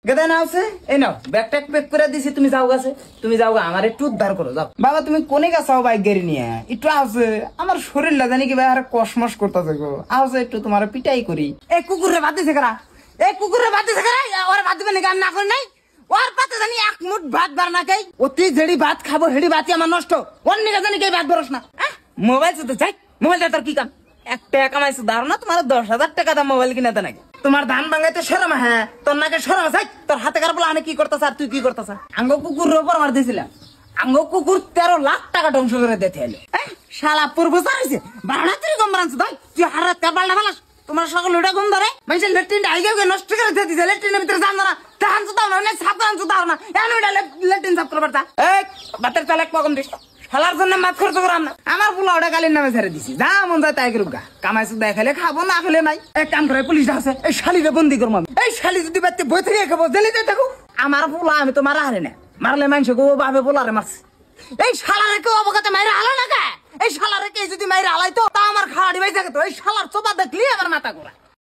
গেদা না আছে এই নাও ব্যাগটা প্যাক করে দিছি, তুমি যাও গাছে, তুমি যাও গা, আমার একটু উদ্ধার করো যাও। বাবা তুমি কোনে গেছাও বাইক গাড়ি নিয়ে? একটু আছে আমার শরীর জানি কি ভাই আর কসমস করতেছে গো, আছে একটু তোমার পিটাই করি। এই কুকুরে বাদ দিছে কারা? এই কুকুরে বাদ দিছে কারা? ওরা বাদ দিবে নাকি? না করে নাই ওর পাতে জানি এক মুঠ ভাত বার না খাই, অতি যেড়ি ভাত খাবো হেড়ি ভাতই আমার নষ্ট, ওর নিকে জানি কে ভাত বরস না। মোবাইল চলতে যাই, মোবাইল তোর কি কাম? 1 টাকা কামাইছো ধারণা তোমার 10,000 টাকা দাম মোবাইল কিনাতে নাকি? তোমার ধান ভাঙাইতে সরম, হ্যাঁ তোর নাকি সরম আছে? তোর হাতে কার বলে আমি কি করতেছ আর তুই কি করতেছ? আঙ্গ কুকুর উপর মার দিয়েছিলাম, আঙ্গ কুকুর 13 লাখ টাকা ধ্বংস করে দিতে এলো। শালা পূর্ব চাইছে বাড়া তুই গম বাড়াচ্ছ ভাই, তুই হারাত কার পাল্টা ফেলাস। তোমার সকল ওটা গম ধরে মানুষের লেট্রিনটা আইগে নষ্ট করে দিয়ে দিছে, লেট্রিনের ভিতরে যান না তাহান তো দাও না, সাপ দাও না, এমন এটা লেট্রিন সাফ করবার তা। এই বাতের চালাক কম দিস, শালার জন্য মাছ খরচ করাম না। আমার পোলা ওটা কালির নামে ছেড়ে দিছি, যা মন যায় তাই করুক গা, কামাইছো দেখালে খাবো না খেলে নাই। এক কাম করে পুলিশ আছে, এই শালিরে বন্দি করবো আমি। এই শালি যদি বাড়তে বই থেকে খাবো জেলিতে থাকো। আমার পোলা আমি তো মারা হারে না, মারলে মানুষ গো ভাবে পোলারে মারছে। এই শালারে কেউ অবগতে মাইরে হালো না কে? এই শালারে কে যদি মাইরে হালাই তো তা আমার খাওয়াড়ি বাইসা তো। এই শালার চোপা দেখলি আমার মাথা ঘোরা।